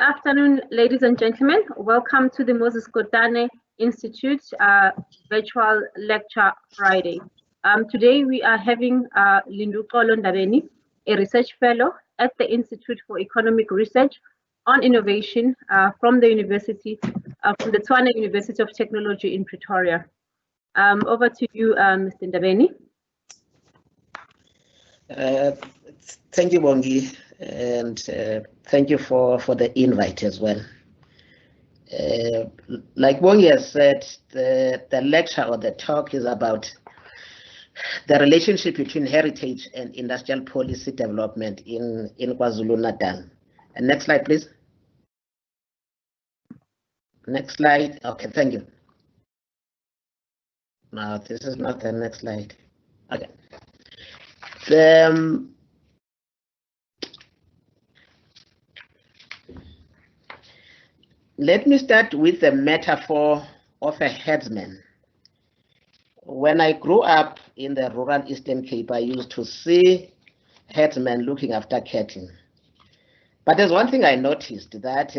afternoon, ladies and gentlemen. Welcome to the Moses Kotane Institute Virtual Lecture Friday. Today we are having Linduxolo Ndabeni, a research fellow at the Institute for Economic Research on Innovation from the Tshwane University of Technology in Pretoria. Over to you, Mr. Ndabeni. Thank you, Bongi, and thank you for the invite as well. Like Bongi has said, the lecture or the talk is about the relationship between heritage and industrial policy development in KwaZulu-Natal. And next slide, please. Next slide. Okay, thank you. No, this is not the next slide. Okay. Let me start with the metaphor of a herdsman. When I grew up in the rural Eastern Cape, I used to see herdsmen looking after cattle. But there's one thing I noticed, that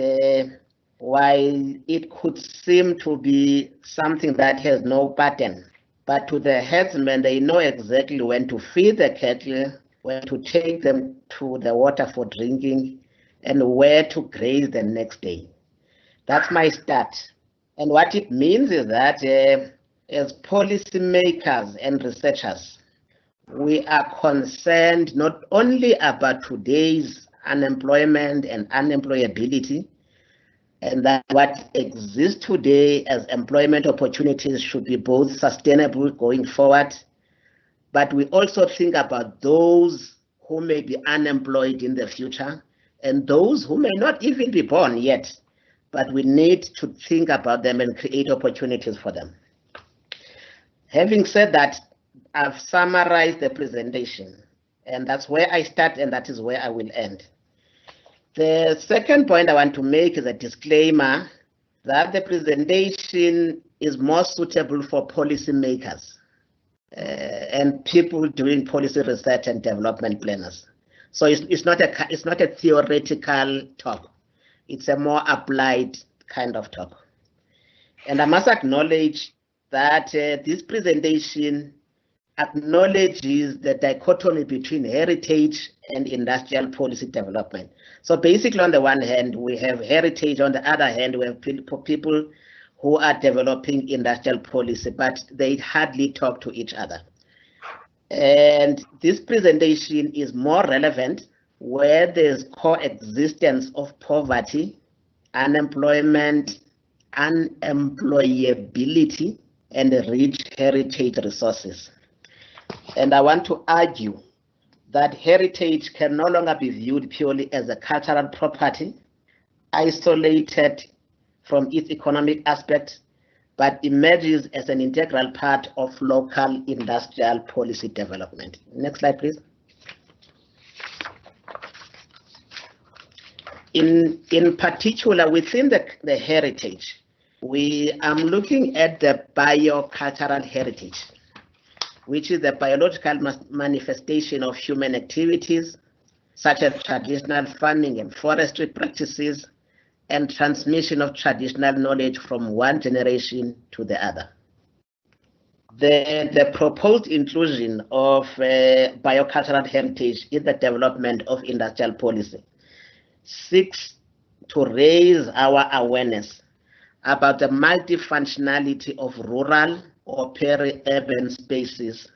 while it could seem to be something that has no pattern, but to the herdsmen, they know exactly when to feed the cattle, when to take them to the water for drinking, and where to graze the next day. That's my start. And what it means is that as policymakers and researchers, we are concerned not only about today's unemployment and unemployability, and that what exists today as employment opportunities should be both sustainable going forward, but we also think about those who may be unemployed in the future and those who may not even be born yet, but we need to think about them and create opportunities for them. Having said that, I've summarized the presentation, and that's where I start and that is where I will end. The second point I want to make is a disclaimer that the presentation is more suitable for policymakers and people doing policy research and development planners. So it's not a theoretical talk. It's a more applied kind of talk. And I must acknowledge that this presentation acknowledges the dichotomy between heritage and industrial policy development. So basically, on the one hand, we have heritage, on the other hand, we have people who are developing industrial policy, but they hardly talk to each other. And this presentation is more relevant where there's coexistence of poverty, unemployment, unemployability, and rich heritage resources. And I want to argue that heritage can no longer be viewed purely as a cultural property, isolated from its economic aspects, but emerges as an integral part of local industrial policy development. Next slide, please. In particular, within the heritage, I'm looking at the biocultural heritage, which is the biological manifestation of human activities, such as traditional farming and forestry practices, and transmission of traditional knowledge from one generation to the other. The proposed inclusion of biocultural heritage in the development of industrial policy seeks to raise our awareness about the multifunctionality of rural or peri-urban spaces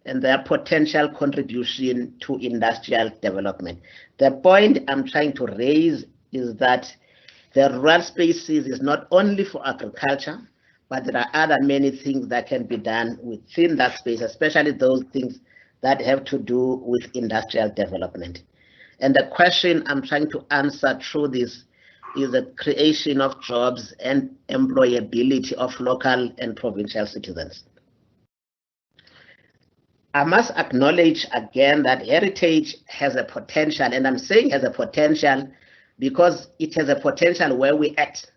and their potential contribution to industrial development. The point I'm trying to raise is that the rural spaces is not only for agriculture, but there are other many things that can be done within that space, especially those things that have to do with industrial development. And the question I'm trying to answer through this is the creation of jobs and employability of local and provincial citizens. I must acknowledge again that heritage has a potential, and I'm saying has a potential because it has a potential where we act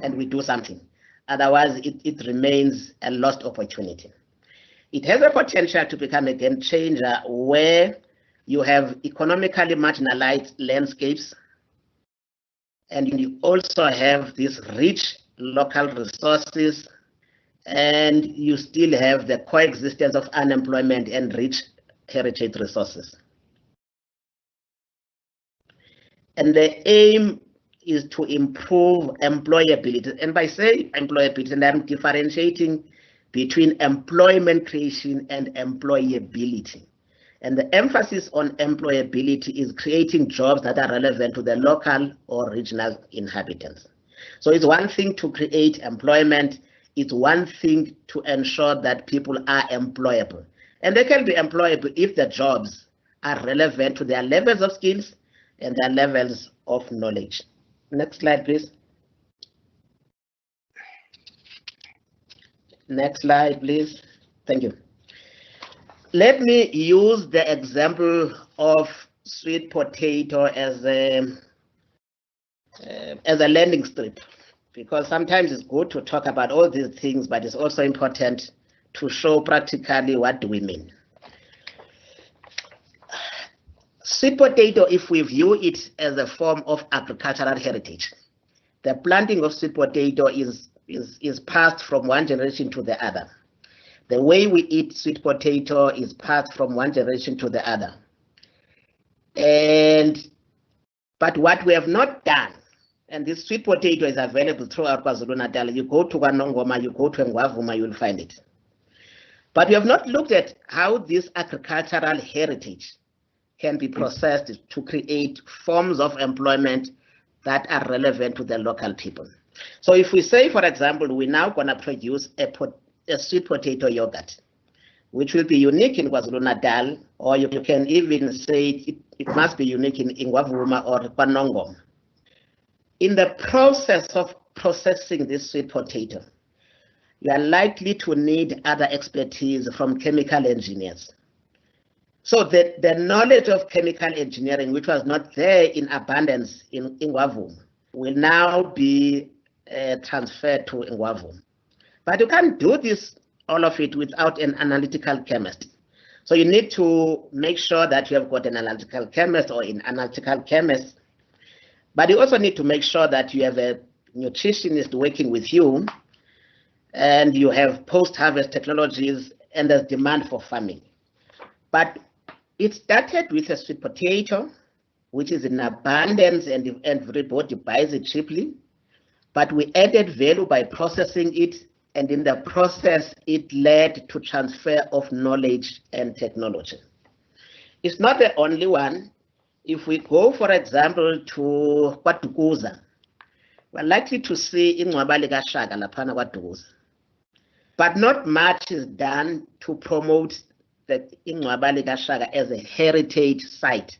and we do something. Otherwise, it remains a lost opportunity. It has a potential to become a game changer where you have economically marginalized landscapes and you also have these rich local resources, and you still have the coexistence of unemployment and rich heritage resources. And the aim is to improve employability. And by saying employability, and I'm differentiating between employment creation and employability. And the emphasis on employability is creating jobs that are relevant to the local or regional inhabitants. So it's one thing to create employment, it's one thing to ensure that people are employable. And they can be employable if the jobs are relevant to their levels of skills and their levels of knowledge. Next slide, please. Next slide, please. Thank you. Let me use the example of sweet potato as a landing strip, because sometimes it's good to talk about all these things, but it's also important to show practically what do we mean. Sweet potato, if we view it as a form of agricultural heritage, the planting of sweet potato is passed from one generation to the other. The way we eat sweet potato is passed from one generation to the other. But what we have not done, and this sweet potato is available throughout KwaZulu-Natal. You go to Wanongoma, you go to Ngwavuma, you'll find it. But we have not looked at how this agricultural heritage can be processed to create forms of employment that are relevant to the local people. So if we say, for example, we're now going to produce a sweet potato yogurt, which will be unique in KwaZulu-Natal, or you can even say it must be unique in Ngwavuma or Kwanongoma. In the process of processing this sweet potato, you are likely to need other expertise from chemical engineers. So the knowledge of chemical engineering, which was not there in abundance in Ngwavuma, will now be transferred to Ngwavuma. But you can't do this, all of it, without an analytical chemist. So you need to make sure that you have got an analytical chemist or an analytical chemist. But you also need to make sure that you have a nutritionist working with you, and you have post-harvest technologies, and there's demand for farming. But it started with a sweet potato, which is in abundance and everybody buys it cheaply. But we added value by processing it, and in the process, it led to transfer of knowledge and technology. It's not the only one. If we go, for example, to KwaDukuza, we're likely to see Ingcwabali kaShaka laphana KwaDukuza. But not much is done to promote the Ingcwabali kaShaka as a heritage site.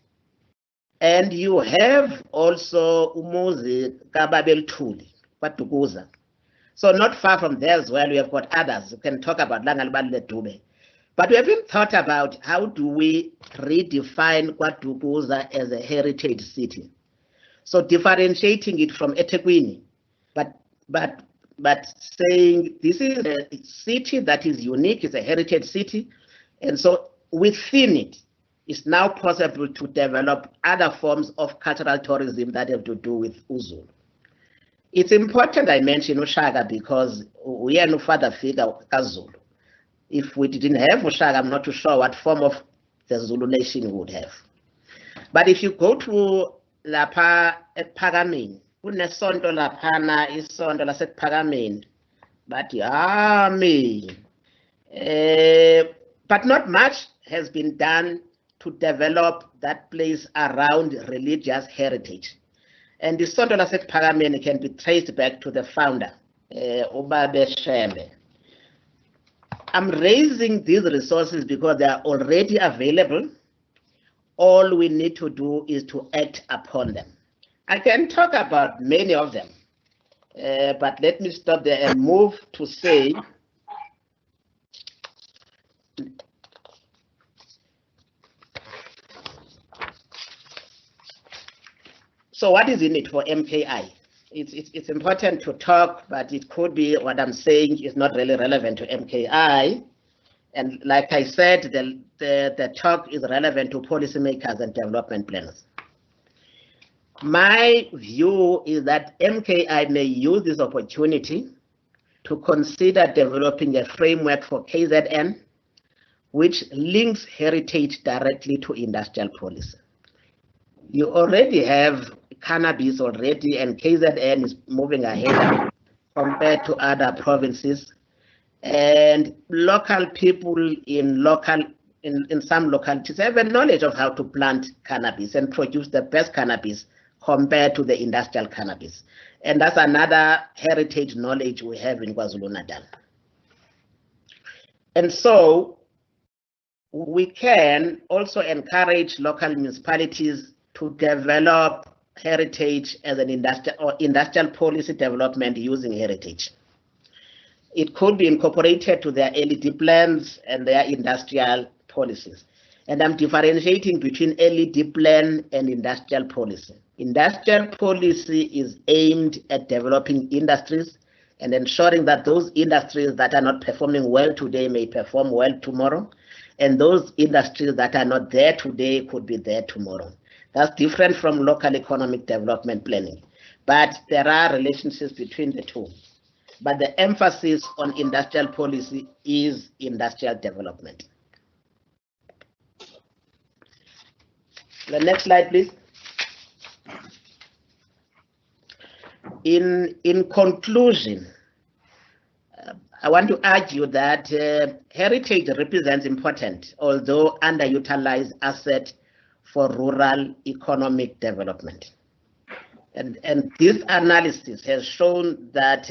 And you have also Umuzi kaBabel Thuli, KwaDukuza. So not far from there as well, we have got others. You can talk about Langalibali Dube. But we haven't thought about how do we redefine KwaDukuza as a heritage city. So differentiating it from eThekwini, but saying this is a city that is unique, it's a heritage city. And so within it, it's now possible to develop other forms of cultural tourism that have to do with uZulu. It's important I mention uShaka because we are no father figure kaZulu. If we didn't have uShaka, I'm not too sure what form of the Zulu nation would have. But if you go to lapha ePhakameni, kunesonto laphana isonto lasePhakameni, but but not much has been done to develop that place around religious heritage. And the sonto lasePhakameni can be traced back to the founder, Ubabe Shembe. I'm raising these resources because they are already available. All we need to do is to act upon them. I can talk about many of them, but let me stop there and move to say, so what is in it for MKI? It's important to talk, but it could be what I'm saying is not really relevant to MKI. And like I said, the talk is relevant to policymakers and development planners. My view is that MKI may use this opportunity to consider developing a framework for KZN which links heritage directly to industrial policy. You already have cannabis already, and KZN is moving ahead compared to other provinces. And local people in some localities have a knowledge of how to plant cannabis and produce the best cannabis compared to the industrial cannabis. And that's another heritage knowledge we have in KwaZulu-Natal. And so we can also encourage local municipalities to develop heritage as an industrial policy development using heritage. It could be incorporated to their LED plans and their industrial policies. And I'm differentiating between LED plan and industrial policy. Industrial policy is aimed at developing industries and ensuring that those industries that are not performing well today may perform well tomorrow, and those industries that are not there today could be there tomorrow. That's different from local economic development planning, but there are relationships between the two. But the emphasis on industrial policy is industrial development. The next slide, please. In conclusion, I want to argue that heritage represents important, although underutilized asset for rural economic development. And this analysis has shown that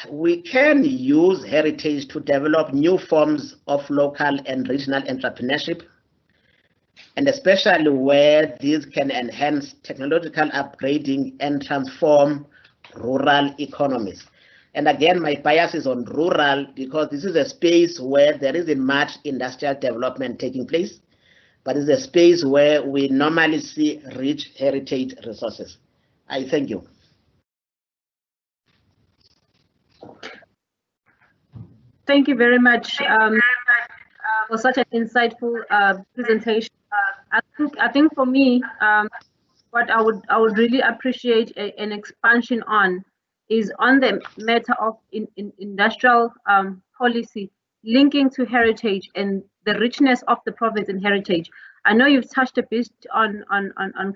we can use heritage to develop new forms of local and regional entrepreneurship, and especially where these can enhance technological upgrading and transform rural economies. And again, my bias is on rural because this is a space where there isn't much industrial development taking place, but it's a space where we normally see rich heritage resources. I thank you. Thank you very much for such an insightful presentation. I think for me, what I would really appreciate an expansion on is on the matter of industrial policy linking to heritage and the richness of the province in heritage. I know you've touched a bit on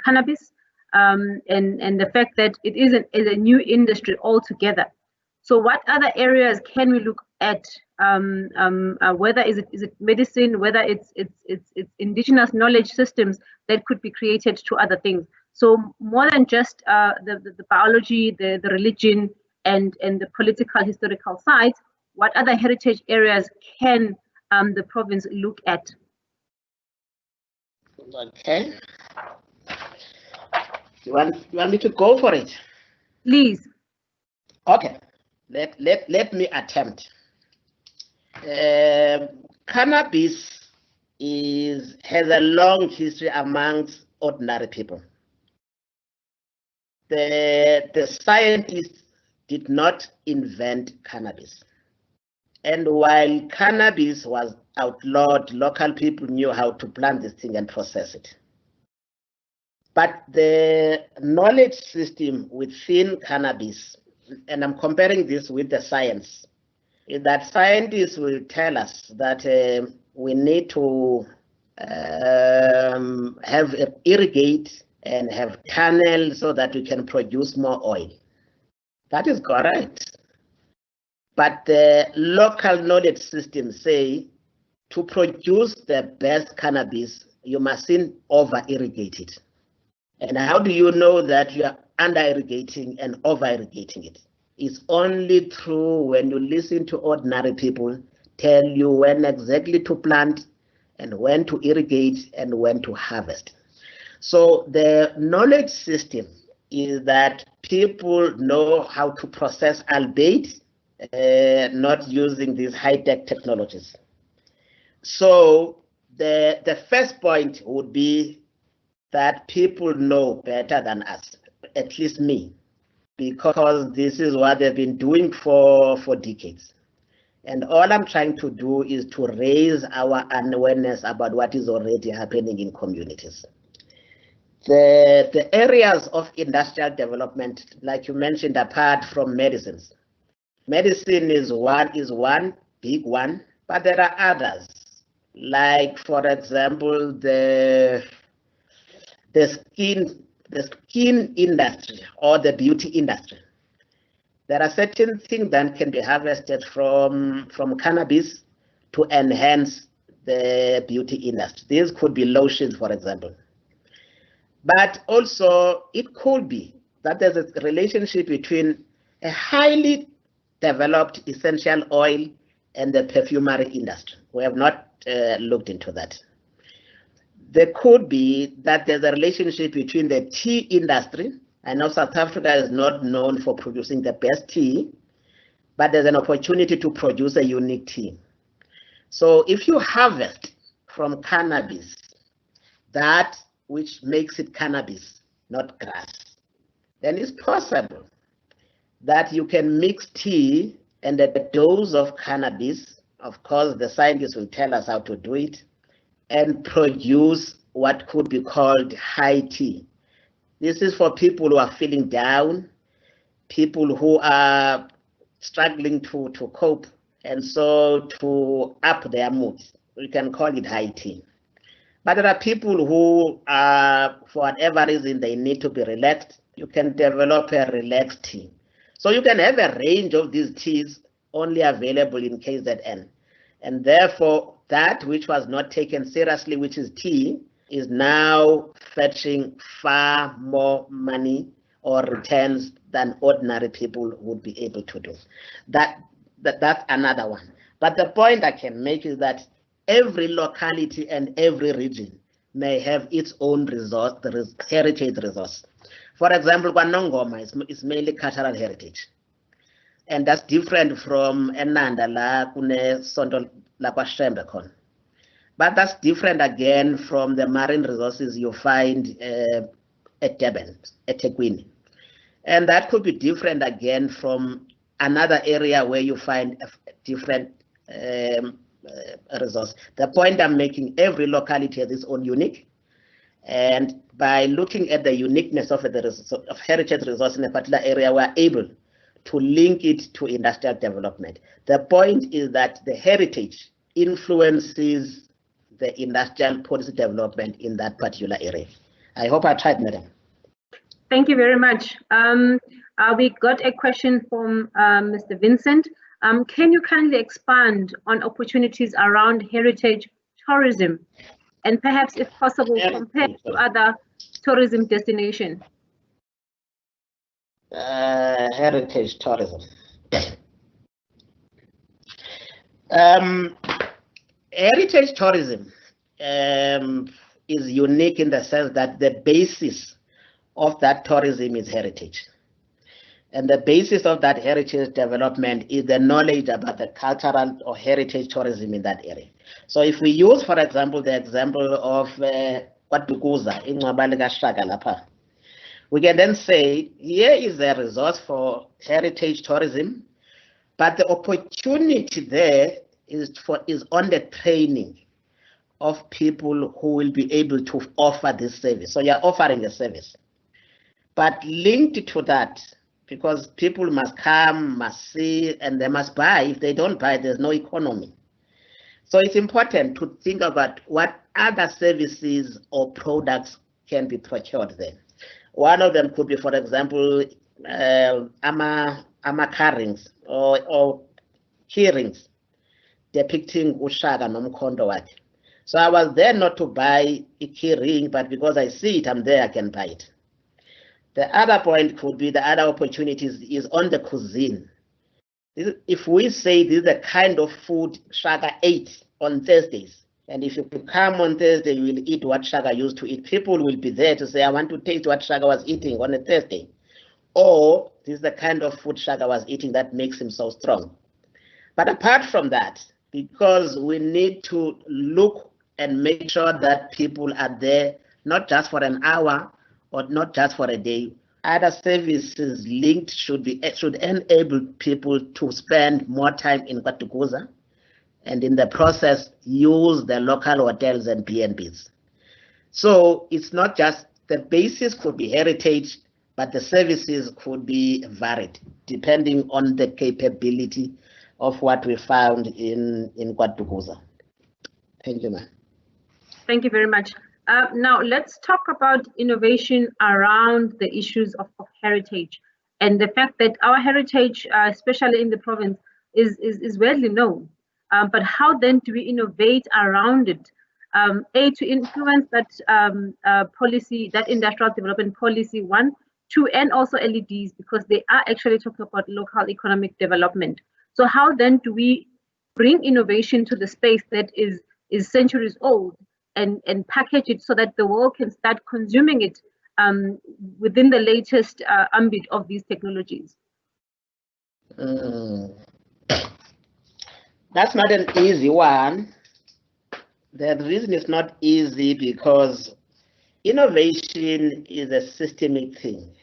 cannabis and the fact that it is a new industry altogether. So what other areas can we look at? Whether is it medicine, whether it's indigenous knowledge systems that could be created to other things. So more than just the biology, the religion, and the political historical sides, what other heritage areas can the province look at? Okay. You want me to go for it? Please. Okay. Let me attempt. Cannabis has a long history amongst ordinary people. The scientists did not invent cannabis. And while cannabis was outlawed, local people knew how to plant this thing and process it. But the knowledge system within cannabis, and I'm comparing this with the science, is that scientists will tell us that we need to irrigate and have tunnels so that we can produce more oil. That is correct. But the local knowledge systems say to produce the best cannabis, you mustn't over-irrigate it. And how do you know that you are under-irrigating and over-irrigating it? It's only true when you listen to ordinary people tell you when exactly to plant and when to irrigate and when to harvest. So the knowledge system is that people know how to process, albeit not using these high-tech technologies. So the first point would be that people know better than us, at least me, because this is what they've been doing for decades. And all I'm trying to do is to raise our awareness about what is already happening in communities. The areas of industrial development, like you mentioned, apart from medicines. Medicine is one big one, but there are others. Like, for example, the skin industry or the beauty industry. There are certain things that can be harvested from cannabis to enhance the beauty industry. These could be lotions, for example. But also, it could be that there's a relationship between a highly developed essential oil and the perfumery industry. We have not looked into that. There could be that there's a relationship between the tea industry. I know South Africa is not known for producing the best tea, but there's an opportunity to produce a unique tea. So if you harvest from cannabis that which makes it cannabis, not grass, then it's possible that you can mix tea and a dose of cannabis. Of course, the scientists will tell us how to do it, and produce what could be called high tea. This is for people who are feeling down, people who are struggling to cope, and so to up their mood. We can call it high tea. But there are people who, for whatever reason, they need to be relaxed. You can develop a relaxed tea. So you can have a range of these teas only available in KZN. And therefore, that which was not taken seriously, which is tea, is now fetching far more money or returns than ordinary people would be able to do. That's another one. But the point I can make is that every locality and every region may have its own resource, the heritage resource. For example, KwaNongoma is mainly cultural heritage. And that's different from Enanda la kune sonto la KwaShembe khona. But that's different again from the marine resources you find at Durban, at eThekwini. And that could be different again from another area where you find a different resource. The point I'm making, every locality has its own unique. And by looking at the uniqueness of heritage resource in a particular area, we're able to link it to industrial development. The point is that the heritage influences the industrial policy development in that particular area. I hope I tried, madam. Thank you very much. We got a question from Mr. Vincent. Can you kindly expand on opportunities around heritage tourism and perhaps, if possible, compared to other tourism destinations? Heritage tourism. Heritage tourism is unique in the sense that the basis of that tourism is heritage. And the basis of that heritage development is the knowledge about the cultural or heritage tourism in that area. So if we use, for example, the example of KwaDukuza in Ngwabaleka Shaka lapha, we can then say, here is a resource for heritage tourism, but the opportunity there is on the training of people who will be able to offer this service. So you're offering a service, but linked to that, because people must come, must see, and they must buy. If they don't buy, there's no economy. So it's important to think about what other services or products can be procured there. One of them could be, for example, ama carvings or hearings depicting uShaka nomkhondo wakhe. So I was there not to buy a key ring, but because I see it, I'm there, I can buy it. The other point could be the other opportunities is on the cuisine. If we say this is the kind of food Shaka ate on Thursdays, and if you come on Thursday, you will eat what Shaka used to eat, people will be there to say, I want to taste what Shaka was eating on a Thursday. Or this is the kind of food Shaka was eating that makes him so strong. But apart from that, because we need to look and make sure that people are there, not just for an hour or not just for a day, other services linked should enable people to spend more time in KwaDukuza, and in the process use the local hotels and B&Bs. So it's not just the basis could be heritage, but the services could be varied depending on the capability of what we found in KwaDukuza. Thank you, ma'am. Thank you very much. Now let's talk about innovation around the issues of heritage and the fact that our heritage, especially in the province, is widely known. But how then do we innovate around it? To influence that policy, that industrial development policy, one, two, and also LEDs, because they are actually talking about local economic development. So how then do we bring innovation to the space that is centuries old and package it so that the world can start consuming it within the latest ambit of these technologies? That's not an easy one. The reason it's not easy because innovation is a systemic thing,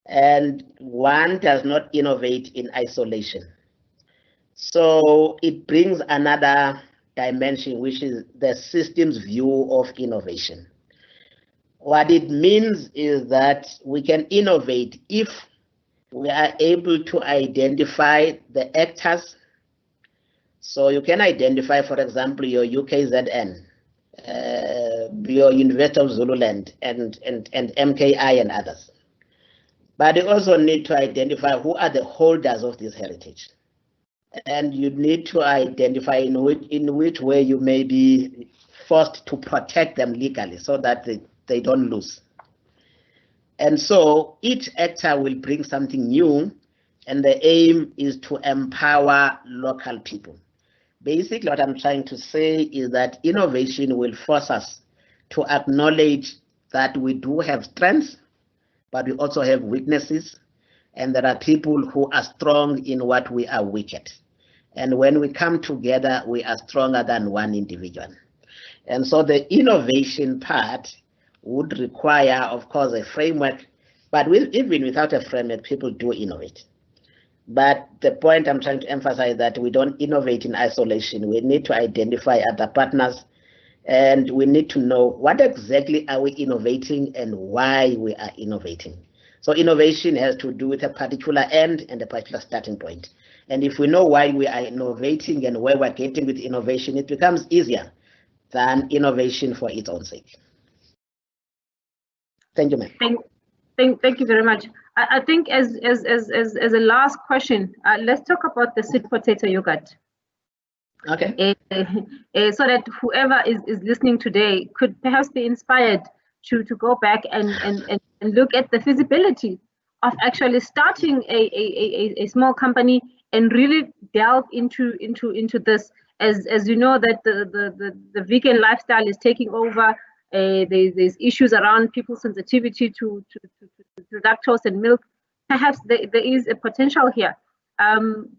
and one does not innovate in isolation. So it brings another dimension, which is the system's view of innovation. What it means is that we can innovate if we are able to identify the actors. So you can identify, for example, your UKZN, your University of Zululand, and MKI and others. But you also need to identify who are the holders of this heritage. And you need to identify in which way you may be forced to protect them legally so that they don't lose. And so each actor will bring something new, and the aim is to empower local people. Basically, what I'm trying to say is that innovation will force us to acknowledge that we do have strengths, but we also have weaknesses, and there are people who are strong in what we are weak at. And when we come together, we are stronger than one individual. And so the innovation part would require, of course, a framework, but even without a framework, people do innovate. But the point I'm trying to emphasize is that we don't innovate in isolation. We need to identify other partners, and we need to know what exactly are we innovating and why we are innovating. So innovation has to do with a particular end and a particular starting point. And if we know why we are innovating and where we're getting with innovation, it becomes easier than innovation for its own sake. Thank you, ma'am. Thank you very much. I think as a last question, let's talk about the sweet potato yogurt. Okay. So that whoever is listening today could perhaps be inspired to go back and look at the feasibility of actually starting a small company and really delve into this, as you know that the vegan lifestyle is taking over. There's issues around people's sensitivity to lactose and milk. Perhaps there is a potential here.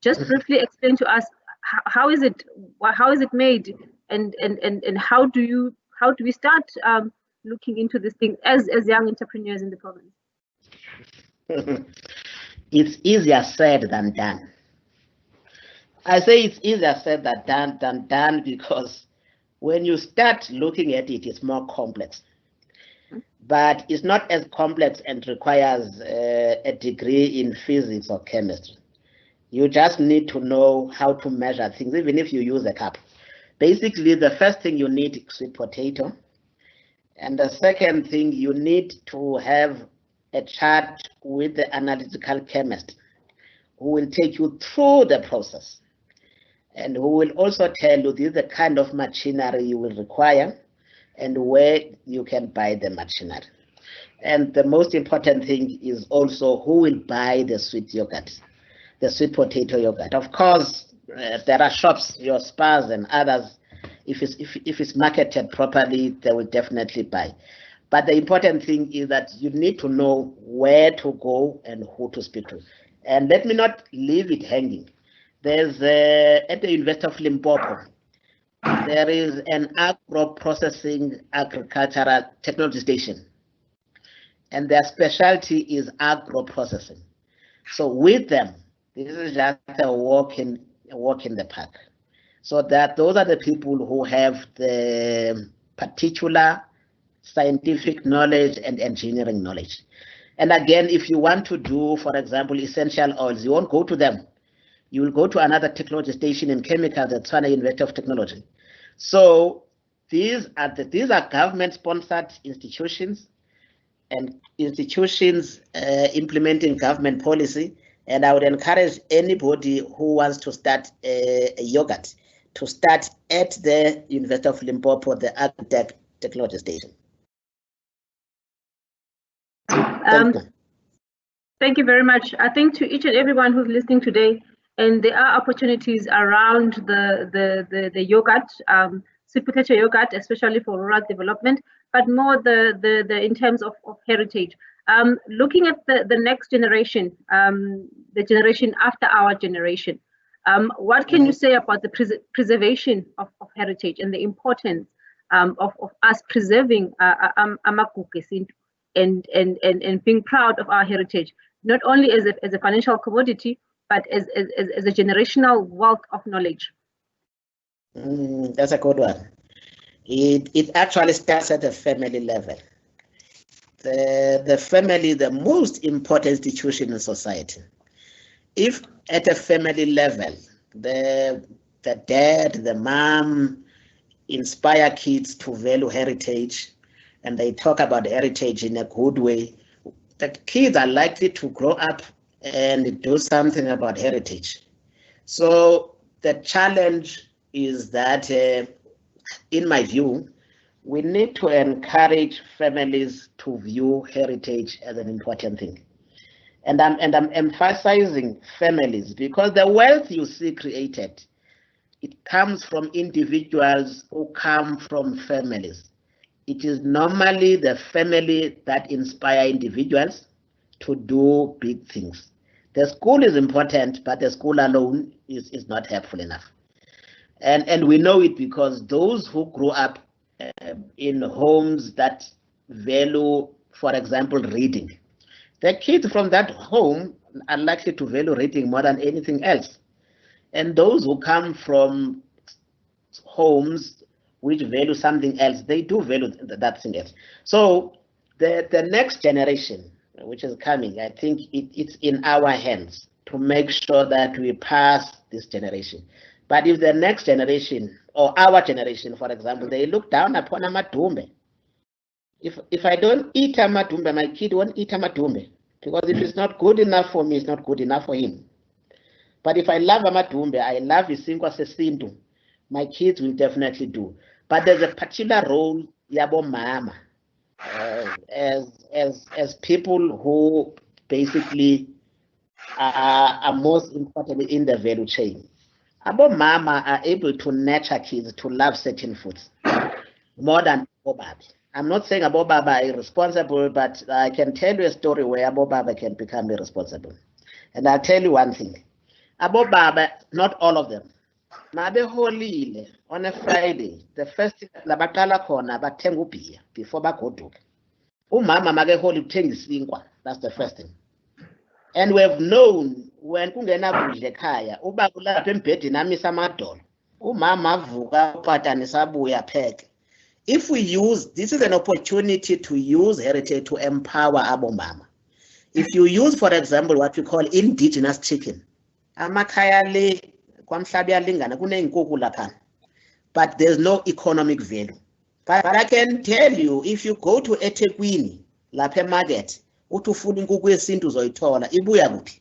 Just briefly explain to us how is it made, and how do we start looking into this thing as young entrepreneurs in the province? It's easier said than done. I say it's easier said than done because when you start looking at it, it's more complex. But it's not as complex and requires a degree in physics or chemistry. You just need to know how to measure things, even if you use a cup. Basically, the first thing you need is sweet potato. And the second thing, you need to have a chart with the analytical chemist who will take you through the process and who will also tell you this is the kind of machinery you will require and where you can buy the machinery. And the most important thing is also who will buy the sweet yogurt, the sweet potato yogurt. Of course, there are shops, your Spars and others. If it's marketed properly, they will definitely buy. But the important thing is that you need to know where to go and who to speak to. And let me not leave it hanging. There's at the University of Limpopo, there is an agro-processing agricultural technology station, and their specialty is agro-processing. So with them, this is just a walk in the park. So that those are the people who have the particular scientific knowledge, and engineering knowledge. And again, if you want to do, for example, essential oils, you won't go to them. You will go to another technology station in chemicals at Tshwane University of Technology. So these are government-sponsored institutions and institutions implementing government policy. And I would encourage anybody who wants to start a yogurt to start at the University of Limpopo, the Agritech Technology Station. Thank you very much. I think to each and everyone who's listening today, and there are opportunities around the yogurt, sweet potato yogurt, especially for rural development, but more the in terms of heritage. Looking at the next generation, the generation after our generation, what can you say about the preservation of heritage and the importance of us preserving amagugu and being proud of our heritage, not only as a financial commodity, but as a generational wealth of knowledge? That's a good one. It actually starts at the family level. The family, the most important institution in society. If at a family level, the dad, the mom inspire kids to value heritage, and they talk about heritage in a good way, the kids are likely to grow up and do something about heritage. So the challenge is that, in my view, we need to encourage families to view heritage as an important thing. And I'm emphasizing families because the wealth you see created, it comes from individuals who come from families. It is normally the family that inspire individuals to do big things. The school is important, but the school alone is not helpful enough. And we know it because those who grew up in homes that value, for example, reading, the kids from that home are likely to value reading more than anything else. And those who come from homes which value something else, they do value that thing else. So the next generation, which is coming, I think it's in our hands to make sure that we pass this generation. But if the next generation, or our generation, for example, they look down upon amadumbe, if I don't eat amadumbe, my kid won't eat amadumbe, because if it's not good enough for me, it's not good enough for him. But if I love amadumbe, I love isinkwa sesintu, my kids will definitely do. But there's a particular role yabo mama, as people who basically are most important in the value chain. Abo mama are able to nurture kids to love certain foods more than Abo Baba. I'm not saying Abo Baba are irresponsible, but I can tell you a story where Abo Baba can become irresponsible. And I'll tell you one thing. Abo Baba, not all of them. Mabe holile on a Friday, the first thing labaqala khona bathenga ubhiya before bagoduke. Umama make holi uthenga isinkwa. That's the first thing. And we have known when kungena kudla ekhaya ubaba ulapha embhedeni amisa amadolo. Umama avuka upatani sabuya pheke. If we use, this is an opportunity to use heritage to empower abomama. If you use, for example, what we call indigenous chicken, amakhaya le kwamhlabi yalingana kuneenkukhu lapha, but there's no economic value. But I can tell you, if you go to eThekwini lapha market, uthi ufuna inkukhu yesintu uzoyithola, ibuya kuphi?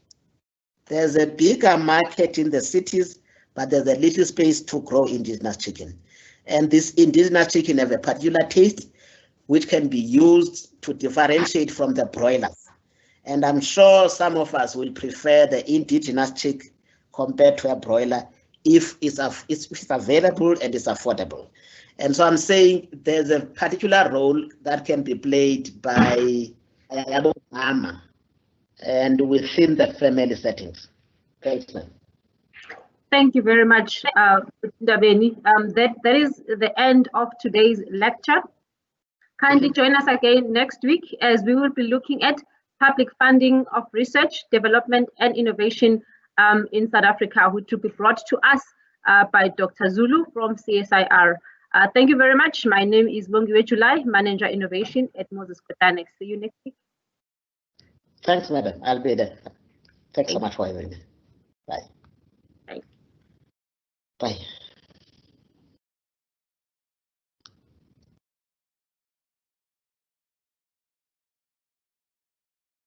There's a bigger market in the cities, but there's a little space to grow indigenous chicken. And this indigenous chicken have a particular taste which can be used to differentiate from the broilers. And I'm sure some of us will prefer the indigenous chick compared to a broiler if it's available and it's affordable. And so I'm saying there's a particular role that can be played by mama and within the family settings. Thanks, ma'am. Thank you very much, Ndabeni. That is the end of today's lecture. Kindly join us again next week as we will be looking at public funding of research, development, and innovation in South Africa, which will be brought to us by Dr. Zulu from CSIR. Thank you very much. My name is Bongiwe July, Manager Innovation at Moses Kotane. See you next week. Thanks, madam. I'll be there. Thanks so much for having me. Bye. Bye. Bye.